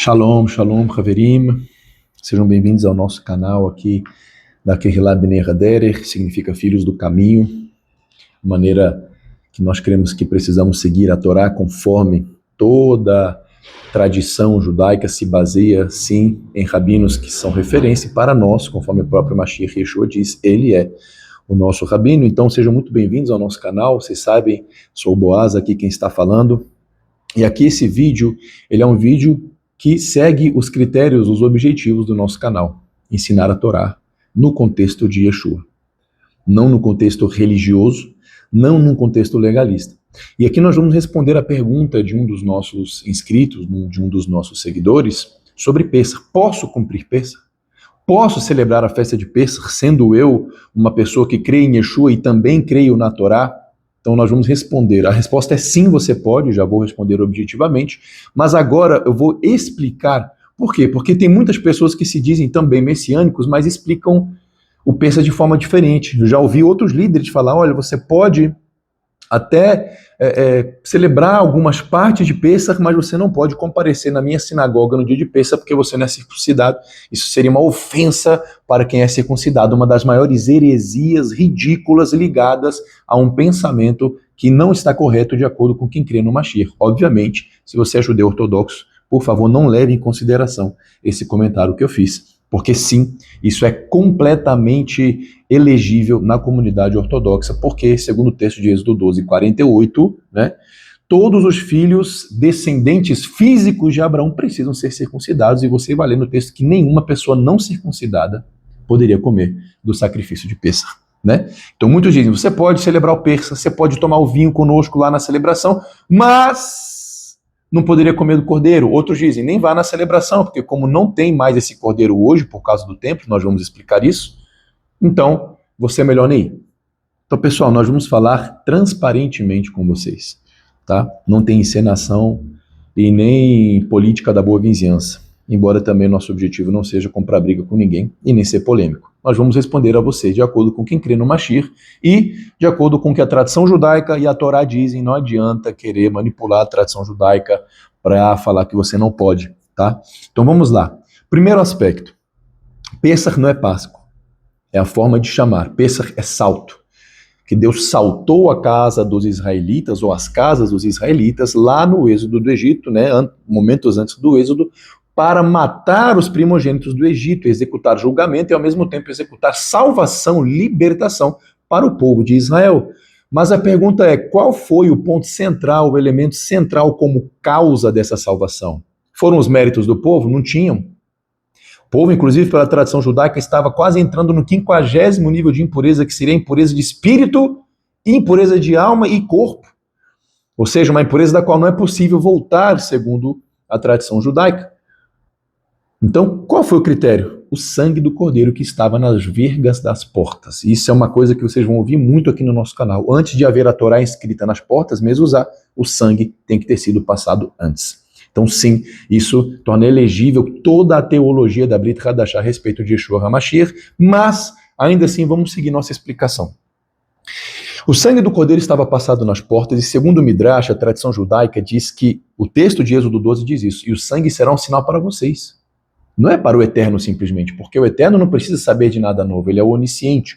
Shalom, shalom, Haverim. Sejam bem-vindos ao nosso canal aqui da Kehilá Bnei Haderech, que significa Filhos do Caminho, maneira que nós cremos que precisamos seguir a Torá conforme toda tradição judaica se baseia, sim, em rabinos que são referência para nós, conforme o próprio Mashiach Yeshua diz, ele é o nosso rabino. Então sejam muito bem-vindos ao nosso canal. Vocês sabem, sou o Boaz aqui quem está falando, e aqui esse vídeo, ele é um vídeo que segue os critérios, os objetivos do nosso canal. Ensinar a Torá no contexto de Yeshua. Não no contexto religioso, não num contexto legalista. E aqui nós vamos responder a pergunta de um dos nossos inscritos, de um dos nossos seguidores, sobre Pêssar. Posso cumprir Pêssar? Posso celebrar a festa de Pêssar, sendo eu uma pessoa que crê em Yeshua e também creio na Torá? Então nós vamos responder. A resposta é sim, você pode, já vou responder objetivamente, mas agora eu vou explicar por quê. Porque tem muitas pessoas que se dizem também messiânicos, mas explicam o Pêssar de forma diferente. Eu já ouvi outros líderes falar, olha, você pode até celebrar algumas partes de Pêssar, mas você não pode comparecer na minha sinagoga no dia de Pêssar porque você não é circuncidado. Isso seria uma ofensa para quem é circuncidado, uma das maiores heresias ridículas ligadas a um pensamento que não está correto de acordo com quem crê no Mashiach. Obviamente, se você é judeu ortodoxo, por favor, não leve em consideração esse comentário que eu fiz, porque sim, isso é completamente elegível na comunidade ortodoxa, porque, segundo o texto de Êxodo 12:48, todos os filhos descendentes físicos de Abraão precisam ser circuncidados, e você vai ler no texto que nenhuma pessoa não circuncidada poderia comer do sacrifício de Pêssar. Então muitos dizem, você pode celebrar o Pêssar, você pode tomar o vinho conosco lá na celebração, mas não poderia comer do cordeiro. Outros dizem, nem vá na celebração, porque como não tem mais esse cordeiro hoje, por causa do templo, nós vamos explicar isso, então você é melhor nem ir. Então, pessoal, nós vamos falar transparentemente com vocês, tá? Não tem encenação e nem política da boa vizinhança, embora também nosso objetivo não seja comprar briga com ninguém e nem ser polêmico. Nós vamos responder a vocês de acordo com quem crê no Mashiach e de acordo com o que a tradição judaica e a Torá dizem. Não adianta querer manipular a tradição judaica para falar que você não pode, tá? Então vamos lá. Primeiro aspecto. Pêssar não é Páscoa. É a forma de chamar. Pêssar é salto. Que Deus saltou a casa dos israelitas, ou as casas dos israelitas, lá no êxodo do Egito, momentos antes do êxodo, para matar os primogênitos do Egito, executar julgamento e ao mesmo tempo executar salvação, libertação para o povo de Israel. Mas a pergunta é, qual foi o ponto central, o elemento central como causa dessa salvação? Foram os méritos do povo? Não tinham. O povo, inclusive pela tradição judaica, estava quase entrando no 50º nível de impureza, que seria a impureza de espírito, impureza de alma e corpo. Ou seja, uma impureza da qual não é possível voltar, segundo a tradição judaica. Então, qual foi o critério? O sangue do cordeiro que estava nas vergas das portas. Isso é uma coisa que vocês vão ouvir muito aqui no nosso canal. Antes de haver a Torá escrita nas portas, mezuzá, o sangue tem que ter sido passado antes. Então, sim, isso torna elegível toda a teologia da Brit Hadashah a respeito de Yeshua HaMashiach, mas, ainda assim, vamos seguir nossa explicação. O sangue do cordeiro estava passado nas portas, e segundo o Midrash, a tradição judaica diz que, o texto de Êxodo 12 diz isso, e o sangue será um sinal para vocês. Não é para o Eterno simplesmente, porque o Eterno não precisa saber de nada novo, ele é o onisciente.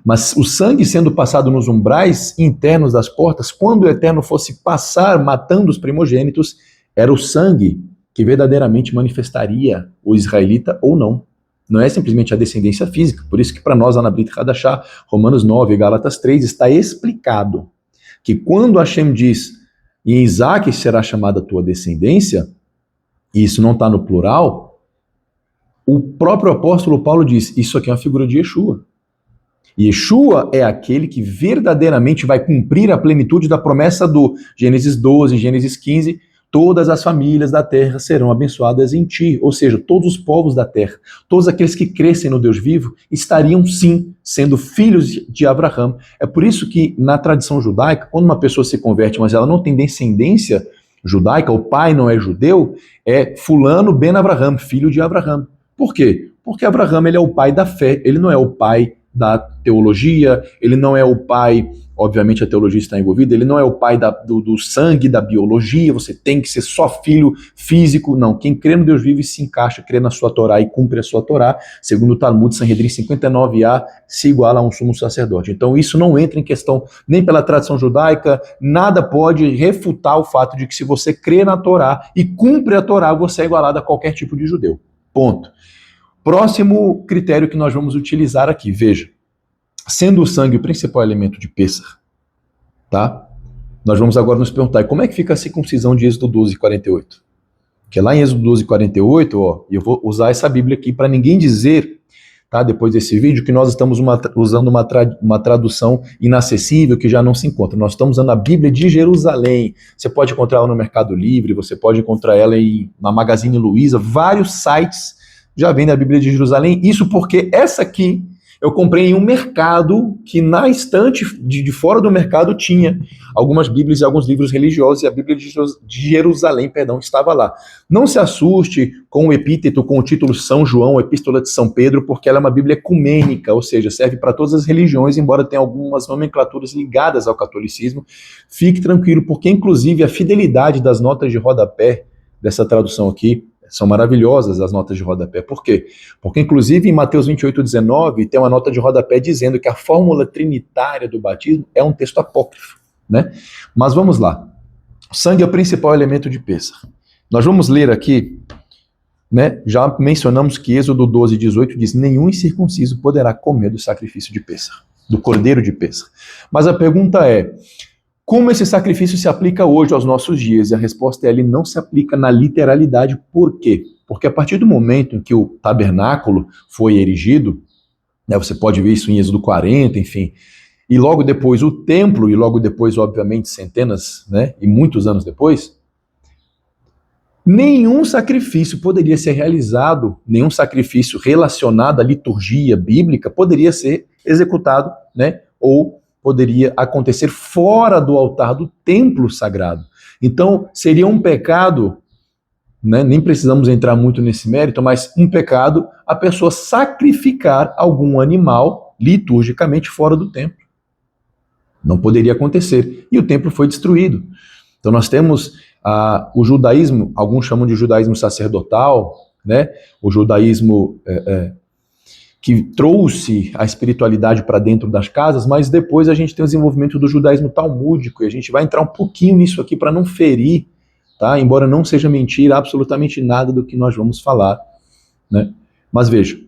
Mas o sangue sendo passado nos umbrais internos das portas, quando o Eterno fosse passar matando os primogênitos, era o sangue que verdadeiramente manifestaria o israelita ou não. Não é simplesmente a descendência física. Por isso que para nós, lá na Brit Hadashah, Romanos 9 e Gálatas 3, está explicado que quando Hashem diz, em Isaac será chamada a tua descendência, e isso não está no plural, o próprio apóstolo Paulo diz, isso aqui é uma figura de Yeshua. Yeshua é aquele que verdadeiramente vai cumprir a plenitude da promessa do Gênesis 12, Gênesis 15, todas as famílias da terra serão abençoadas em ti, ou seja, todos os povos da terra, todos aqueles que crescem no Deus vivo, estariam sim sendo filhos de Abraão. É por isso que na tradição judaica, quando uma pessoa se converte, mas ela não tem descendência judaica, o pai não é judeu, é fulano ben Abraham, filho de Abraão. Por quê? Porque Abraão ele é o pai da fé, ele não é o pai da teologia, ele não é o pai, obviamente a teologia está envolvida, ele não é o pai do sangue, da biologia, você tem que ser só filho físico, não. Quem crê no Deus vivo e se encaixa, crê na sua Torá e cumpre a sua Torá, segundo o Talmud Sanhedrin 59a, se iguala a um sumo sacerdote. Então isso não entra em questão nem pela tradição judaica, nada pode refutar o fato de que se você crê na Torá e cumpre a Torá, você é igualado a qualquer tipo de judeu. Ponto. Próximo critério que nós vamos utilizar aqui, veja. Sendo o sangue o principal elemento de Pêssar, tá? Nós vamos agora nos perguntar, como é que fica a circuncisão de Êxodo 12:48? Porque lá em Êxodo 12:48, ó, eu vou usar essa Bíblia aqui para ninguém dizer, tá, depois desse vídeo, que nós estamos usando uma tradução inacessível que já não se encontra. Nós estamos usando a Bíblia de Jerusalém. Você pode encontrar ela no Mercado Livre, você pode encontrar ela na Magazine Luiza, vários sites já vendem a Bíblia de Jerusalém. Isso porque essa aqui eu comprei em um mercado que na estante de fora do mercado tinha algumas Bíblias e alguns livros religiosos, e a Bíblia de Jerusalém, estava lá. Não se assuste com o epíteto, com o título São João, Epístola de São Pedro, porque ela é uma Bíblia ecumênica, ou seja, serve para todas as religiões, embora tenha algumas nomenclaturas ligadas ao catolicismo. Fique tranquilo, porque inclusive a fidelidade das notas de rodapé dessa tradução aqui, são maravilhosas as notas de rodapé. Por quê? Porque, inclusive, em Mateus 28:19, tem uma nota de rodapé dizendo que a fórmula trinitária do batismo é um texto apócrifo, né? Mas vamos lá. O sangue é o principal elemento de Pêssar. Nós vamos ler aqui, né? Já mencionamos que Êxodo 12:18 diz: nenhum incircunciso poderá comer do sacrifício de Pêssar, do cordeiro de Pêssar. Mas a pergunta é: como esse sacrifício se aplica hoje aos nossos dias? E a resposta é: ele não se aplica na literalidade. Por quê? Porque a partir do momento em que o tabernáculo foi erigido, né, você pode ver isso em Êxodo 40, enfim, e logo depois o templo, e logo depois, obviamente, centenas, né, e muitos anos depois, nenhum sacrifício poderia ser realizado, nenhum sacrifício relacionado à liturgia bíblica poderia ser executado, né, ou poderia acontecer fora do altar do templo sagrado. Então, seria um pecado, né, nem precisamos entrar muito nesse mérito, mas um pecado a pessoa sacrificar algum animal liturgicamente fora do templo. Não poderia acontecer. E o templo foi destruído. Então nós temos o judaísmo, alguns chamam de judaísmo sacerdotal, né, o judaísmo que trouxe a espiritualidade para dentro das casas, mas depois a gente tem o desenvolvimento do judaísmo talmúdico, e a gente vai entrar um pouquinho nisso aqui para não ferir, tá? Embora não seja mentira absolutamente nada do que nós vamos falar, né? Mas veja,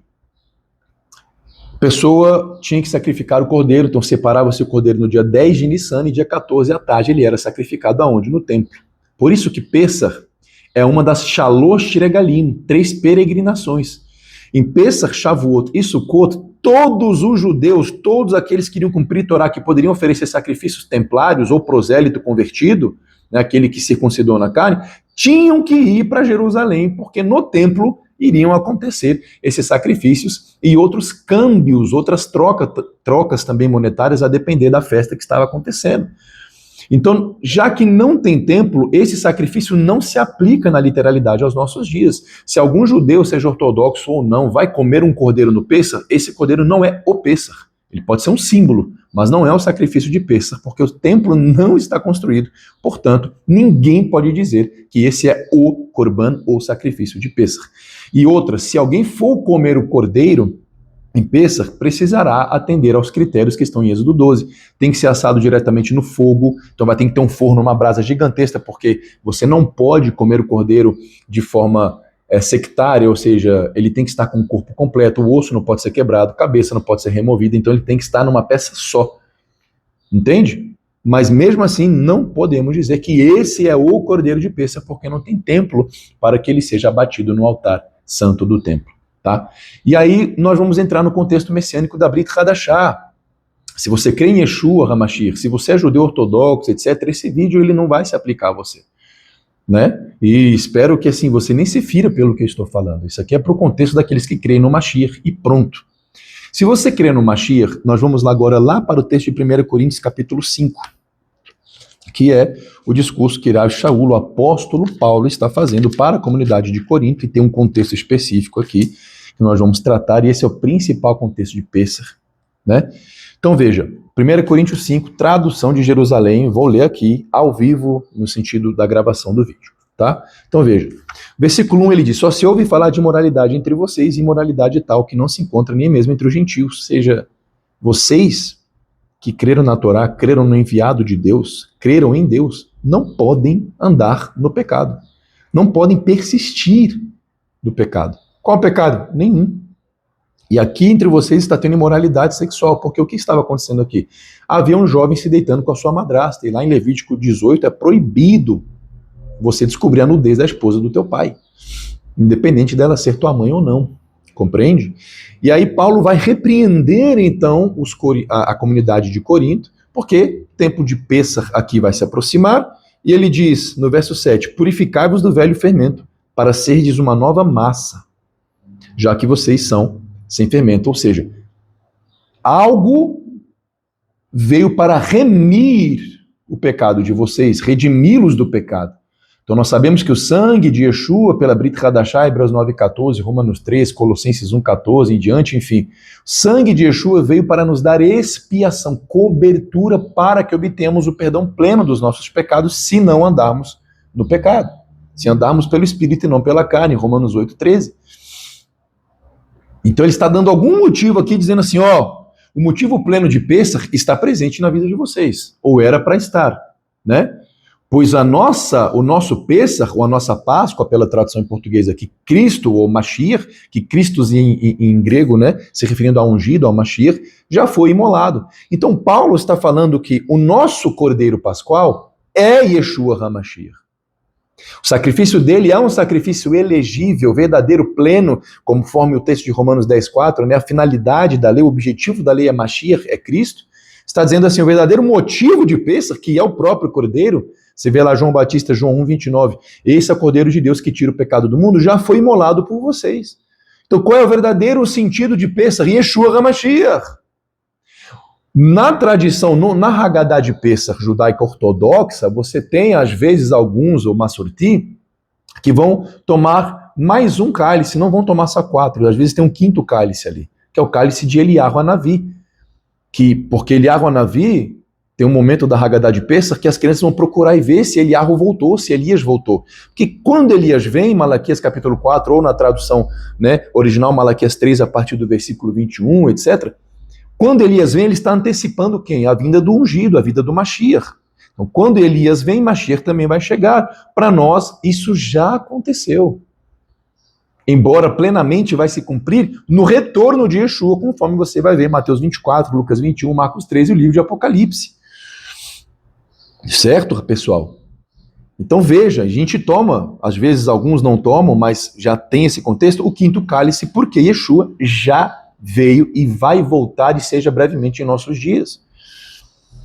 a pessoa tinha que sacrificar o cordeiro, então separava-se o cordeiro no dia 10 de Nissan e dia 14 à tarde ele era sacrificado aonde? No templo. Por isso que Pêssar é uma das Shalosh Regalim, 3 peregrinações. Em Pêssar, Shavuot e Sukkot, todos os judeus, todos aqueles que iriam cumprir Torá, que poderiam oferecer sacrifícios templários ou prosélito convertido, né, aquele que circuncidou na carne, tinham que ir para Jerusalém, porque no templo iriam acontecer esses sacrifícios e outros câmbios, outras trocas também monetárias, a depender da festa que estava acontecendo. Então, já que não tem templo, esse sacrifício não se aplica na literalidade aos nossos dias. Se algum judeu, seja ortodoxo ou não, vai comer um cordeiro no Pêssar, esse cordeiro não é o Pêssar. Ele pode ser um símbolo, mas não é o sacrifício de Pêssar, porque o templo não está construído. Portanto, ninguém pode dizer que esse é o Corban ou sacrifício de Pêssar. E outra, se alguém for comer o cordeiro em Pêssar, precisará atender aos critérios que estão em Êxodo 12. Tem que ser assado diretamente no fogo, então vai ter que ter um forno, uma brasa gigantesca, porque você não pode comer o cordeiro de forma sectária, ou seja, ele tem que estar com o corpo completo, o osso não pode ser quebrado, a cabeça não pode ser removida, então ele tem que estar numa peça só. Entende? Mas mesmo assim, não podemos dizer que esse é o cordeiro de Pêssar, porque não tem templo para que ele seja abatido no altar santo do templo. Tá? E aí nós vamos entrar no contexto messiânico da Brit Hadashah. Se você crê em Yeshua HaMashiach, se você é judeu ortodoxo, etc., esse vídeo ele não vai se aplicar a você, né? E espero que assim você nem se fira pelo que eu estou falando. Isso aqui é para o contexto daqueles que creem no Mashiach e pronto. Se você crê no Mashiach, nós vamos lá agora para o texto de 1 Coríntios capítulo 5, que é o discurso que Rav Shaul, o apóstolo Paulo, está fazendo para a comunidade de Corinto, e tem um contexto específico aqui que nós vamos tratar, e esse é o principal contexto de Pêssar, né? Então veja, 1 Coríntios 5, tradução de Jerusalém, vou ler aqui ao vivo no sentido da gravação do vídeo, tá? Então veja, versículo 1 ele diz, só se ouve falar de imoralidade entre vocês, imoralidade tal que não se encontra nem mesmo entre os gentios, ou seja, vocês que creram na Torá, creram no enviado de Deus, creram em Deus, não podem andar no pecado, não podem persistir no pecado. Qual pecado? Nenhum. E aqui entre vocês está tendo imoralidade sexual, porque o que estava acontecendo aqui? Havia um jovem se deitando com a sua madrasta, e lá em Levítico 18 é proibido você descobrir a nudez da esposa do teu pai, independente dela ser tua mãe ou não, compreende? E aí Paulo vai repreender então a comunidade de Corinto, porque o tempo de Pêssar aqui vai se aproximar, e ele diz no verso 7, purificai-vos do velho fermento, para serdes uma nova massa, já que vocês são sem fermento, ou seja, algo veio para remir o pecado de vocês, redimi-los do pecado. Então nós sabemos que o sangue de Yeshua, pela Brit Hadashah, Hebreus 9,14, Romanos 3, Colossenses 1,14 em diante, enfim, o sangue de Yeshua veio para nos dar expiação, cobertura para que obtenhamos o perdão pleno dos nossos pecados, se não andarmos no pecado, se andarmos pelo Espírito e não pela carne, Romanos 8,13. Então ele está dando algum motivo aqui, dizendo assim, ó, o motivo pleno de Pêssar está presente na vida de vocês, ou era para estar, né? Pois o nosso Pêssar, ou a nossa Páscoa, pela tradução em português aqui, Cristo, ou Mashiach, que Cristo em grego, né, se referindo ao ungido, ao Mashiach, já foi imolado. Então Paulo está falando que o nosso Cordeiro Pascual é Yeshua HaMashiach. O sacrifício dele é um sacrifício elegível, verdadeiro, pleno, conforme o texto de Romanos 10,4, né? A finalidade da lei, o objetivo da lei é Mashiach, é Cristo. Está dizendo assim, o verdadeiro motivo de Pêssar, que é o próprio Cordeiro, você vê lá João Batista, João 1,29, esse é o Cordeiro de Deus que tira o pecado do mundo, já foi imolado por vocês. Então qual é o verdadeiro sentido de Pêssar? Yeshua HaMashiach. Na tradição, na Haggadah de Pêssar judaica ortodoxa, você tem, às vezes, alguns, ou Masorti, que vão tomar mais um cálice, não vão tomar só 4, às vezes tem um quinto cálice ali, que é o cálice de Eliyahu Hanavi, porque Eliyahu Hanavi tem um momento da Haggadah de Pêssar que as crianças vão procurar e ver se Eliyahu voltou, se Elias voltou. Porque quando Elias vem, Malaquias capítulo 4, ou na tradução, né, original Malaquias 3, a partir do versículo 21, etc., quando Elias vem, ele está antecipando quem? A vinda do ungido, a vinda do Mashiach. Então, quando Elias vem, Mashiach também vai chegar. Para nós, isso já aconteceu. Embora plenamente vai se cumprir no retorno de Yeshua, conforme você vai ver Mateus 24, Lucas 21, Marcos 13 e o livro de Apocalipse. Certo, pessoal? Então veja, a gente toma, às vezes alguns não tomam, mas já tem esse contexto, o quinto cálice, porque Yeshua já veio e vai voltar e seja brevemente em nossos dias.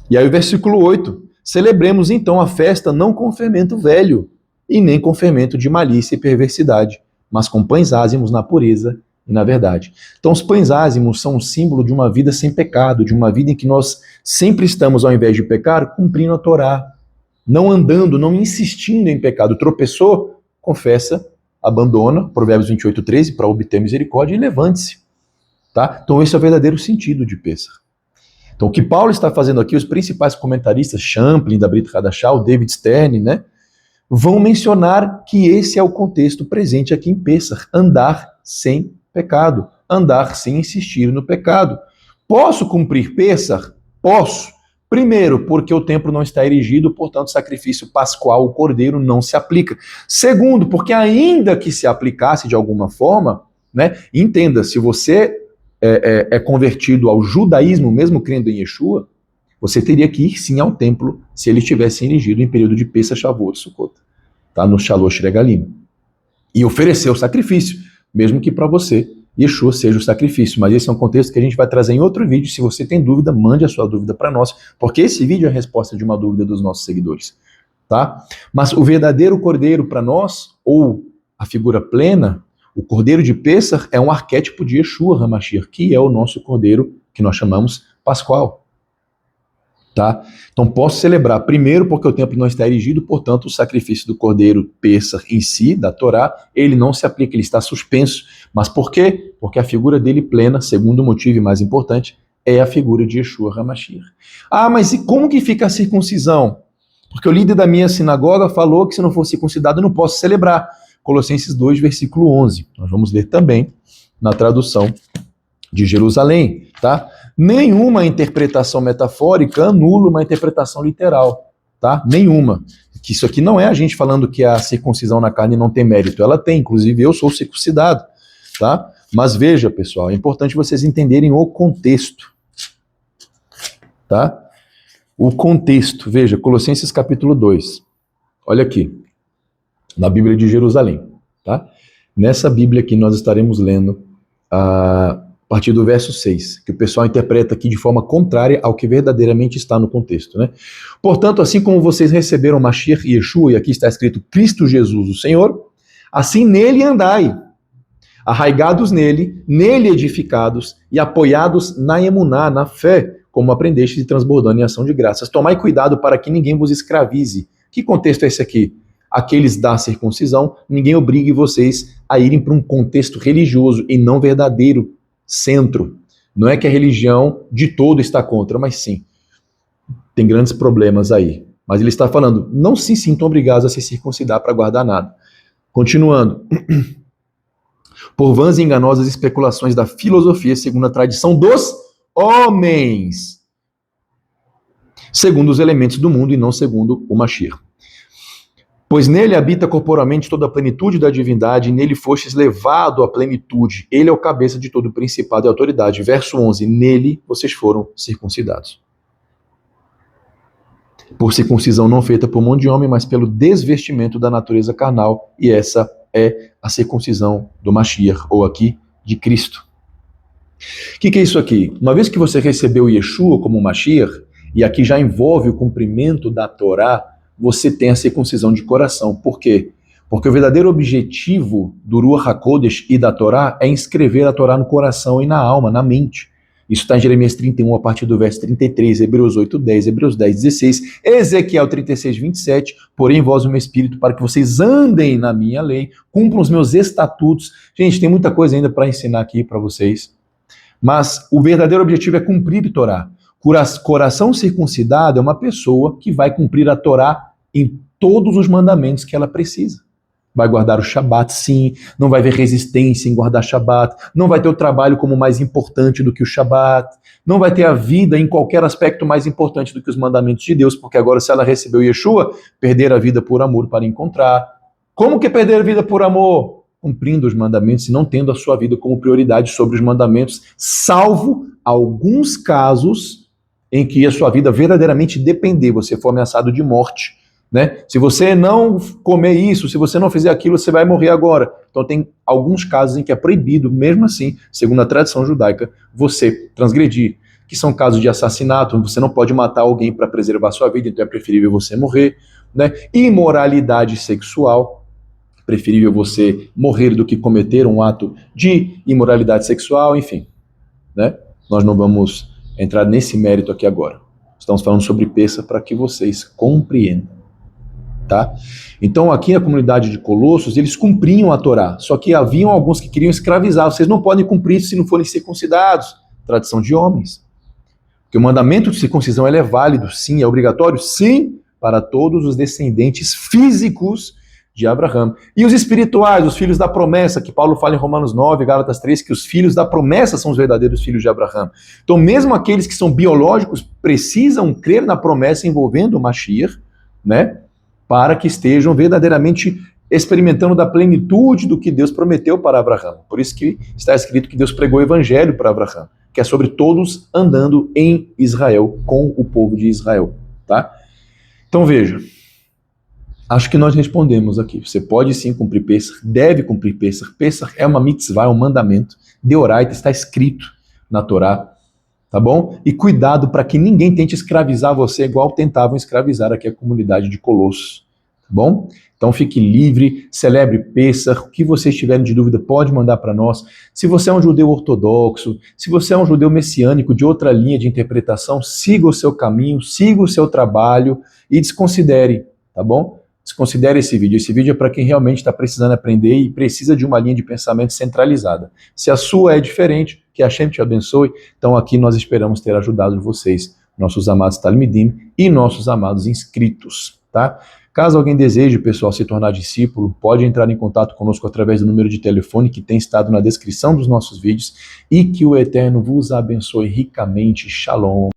E aí o versículo 8, celebremos então a festa não com fermento velho, e nem com fermento de malícia e perversidade, mas com pães ázimos na pureza e na verdade. Então os pães ázimos são um símbolo de uma vida sem pecado, de uma vida em que nós sempre estamos, ao invés de pecar, cumprindo a Torá, não andando, não insistindo em pecado. Tropeçou, confessa, abandona, Provérbios 28:13, para obter misericórdia e levante-se. Tá? Então esse é o verdadeiro sentido de Pêssar. Então o que Paulo está fazendo aqui, os principais comentaristas, Champlin, da Brit Hadashah, o David Stern, né, vão mencionar que esse é o contexto presente aqui em Pêssar, andar sem pecado, andar sem insistir no pecado. Posso cumprir Pêssar? Posso. Primeiro, porque o templo não está erigido, portanto o sacrifício pascual, o cordeiro, não se aplica. Segundo, porque ainda que se aplicasse de alguma forma, né, entenda, se você é convertido ao judaísmo, mesmo crendo em Yeshua, você teria que ir sim ao templo se ele estivesse erigido em período de Pêssar, Shavuot, Sukkot, tá? No Shalosh Regalim. E oferecer o sacrifício, mesmo que para você Yeshua seja o sacrifício. Mas esse é um contexto que a gente vai trazer em outro vídeo. Se você tem dúvida, mande a sua dúvida para nós, porque esse vídeo é a resposta de uma dúvida dos nossos seguidores. Tá? Mas o verdadeiro cordeiro para nós, ou a figura plena, o cordeiro de Pêssar é um arquétipo de Yeshua HaMashiach, que é o nosso cordeiro que nós chamamos pascual. Tá? Então posso celebrar, primeiro porque o templo não está erigido, portanto o sacrifício do cordeiro Pêssar em si, da Torá, ele não se aplica, ele está suspenso. Mas por quê? Porque a figura dele plena, segundo motivo e mais importante, é a figura de Yeshua HaMashiach. Ah, mas e como que fica a circuncisão? Porque o líder da minha sinagoga falou que se não for circuncidado eu não posso celebrar. Colossenses 2, versículo 11. Nós vamos ler também na tradução de Jerusalém, tá? Nenhuma interpretação metafórica anula uma interpretação literal, tá? Nenhuma. Que isso aqui não é a gente falando que a circuncisão na carne não tem mérito. Ela tem, inclusive eu sou circuncidado, tá? Mas veja, pessoal, é importante vocês entenderem o contexto, tá? O contexto, veja, Colossenses capítulo 2. Olha aqui, na Bíblia de Jerusalém, tá? Nessa Bíblia aqui nós estaremos lendo a partir do verso 6, que o pessoal interpreta aqui de forma contrária ao que verdadeiramente está no contexto, né? Portanto, assim como vocês receberam Mashiach e Yeshua, e aqui está escrito Cristo Jesus, o Senhor, assim nele andai, arraigados nele, nele edificados e apoiados na emuná, na fé, como aprendeste e transbordando em ação de graças. Tomai cuidado para que ninguém vos escravize. Que contexto é esse aqui? Aqueles da circuncisão, ninguém obrigue vocês a irem para um contexto religioso e não verdadeiro centro. Não é que a religião de todo está contra, mas sim, tem grandes problemas aí. Mas ele está falando, não se sintam obrigados a se circuncidar para guardar nada. Continuando. Por vãs e enganosas especulações da filosofia, segundo a tradição dos homens, segundo os elementos do mundo e não segundo o Mashiach. Pois nele habita corporalmente toda a plenitude da divindade, e nele fostes levado à plenitude. Ele é o cabeça de todo principado e autoridade. Verso 11, nele vocês foram circuncidados. Por circuncisão não feita por mão de homem, mas pelo desvestimento da natureza carnal, e essa é a circuncisão do Mashiach, ou aqui, de Cristo. O que é isso aqui? Uma vez que você recebeu Yeshua como Mashiach, e aqui já envolve o cumprimento da Torá, você tem a circuncisão de coração. Por quê? Porque o verdadeiro objetivo do Ruach HaKodesh e da Torá é inscrever a Torá no coração e na alma, na mente. Isso está em Jeremias 31, a partir do verso 33, Hebreus 8, 10, Hebreus 10, 16, Ezequiel 36, 27, porém vós o meu espírito para que vocês andem na minha lei, cumpram os meus estatutos. Gente, tem muita coisa ainda para ensinar aqui para vocês, mas o verdadeiro objetivo é cumprir a Torá. Coração circuncidado é uma pessoa que vai cumprir a Torá em todos os mandamentos que ela precisa. Vai guardar o Shabat, sim, não vai ver resistência em guardar Shabat, não vai ter o trabalho como mais importante do que o Shabat, não vai ter a vida em qualquer aspecto mais importante do que os mandamentos de Deus, porque agora se ela recebeu Yeshua, perder a vida por amor para encontrar. Como que perder a vida por amor? Cumprindo os mandamentos e não tendo a sua vida como prioridade sobre os mandamentos, salvo alguns casos em que a sua vida verdadeiramente depender, você for ameaçado de morte, né? Se você não comer isso, se você não fizer aquilo, você vai morrer agora. Então tem alguns casos em que é proibido, mesmo assim, segundo a tradição judaica, você transgredir, que são casos de assassinato, você não pode matar alguém para preservar a sua vida, então é preferível você morrer, né? Imoralidade sexual, preferível você morrer do que cometer um ato de imoralidade sexual, enfim, né? Nós não vamos entrar nesse mérito aqui agora. Estamos falando sobre Pêssar para que vocês compreendam, tá? Então aqui na comunidade de Colossos, eles cumpriam a Torá, só que haviam alguns que queriam escravizar. Vocês não podem cumprir isso se não forem circuncidados. Tradição de homens. Porque o mandamento de circuncisão ele é válido, sim, é obrigatório, sim, para todos os descendentes físicos de Abraão. E os espirituais, os filhos da promessa, que Paulo fala em Romanos 9, Gálatas 3, que os filhos da promessa são os verdadeiros filhos de Abraão. Então mesmo aqueles que são biológicos precisam crer na promessa envolvendo o Mashiach, né, para que estejam verdadeiramente experimentando da plenitude do que Deus prometeu para Abraão. Por isso que está escrito que Deus pregou o evangelho para Abraão, que é sobre todos andando em Israel, com o povo de Israel, tá? Então veja, acho que nós respondemos aqui. Você pode sim cumprir Pêssar, deve cumprir Pêssar. Pêssar é uma mitzvah, é um mandamento. Deoraita, está escrito na Torá, tá bom? E cuidado para que ninguém tente escravizar você igual tentavam escravizar aqui a comunidade de Colossos, tá bom? Então fique livre, celebre Pêssar, o que vocês tiverem de dúvida pode mandar para nós. Se você é um judeu ortodoxo, se você é um judeu messiânico de outra linha de interpretação, siga o seu caminho, siga o seu trabalho e desconsidere, tá bom? Desconsidere esse vídeo. Esse vídeo é para quem realmente está precisando aprender e precisa de uma linha de pensamento centralizada. Se a sua é diferente, que a Hashem te abençoe, então aqui nós esperamos ter ajudado vocês, nossos amados Talmidim e nossos amados inscritos, tá? Caso alguém deseje, pessoal, se tornar discípulo, pode entrar em contato conosco através do número de telefone que tem estado na descrição dos nossos vídeos e que o Eterno vos abençoe ricamente. Shalom.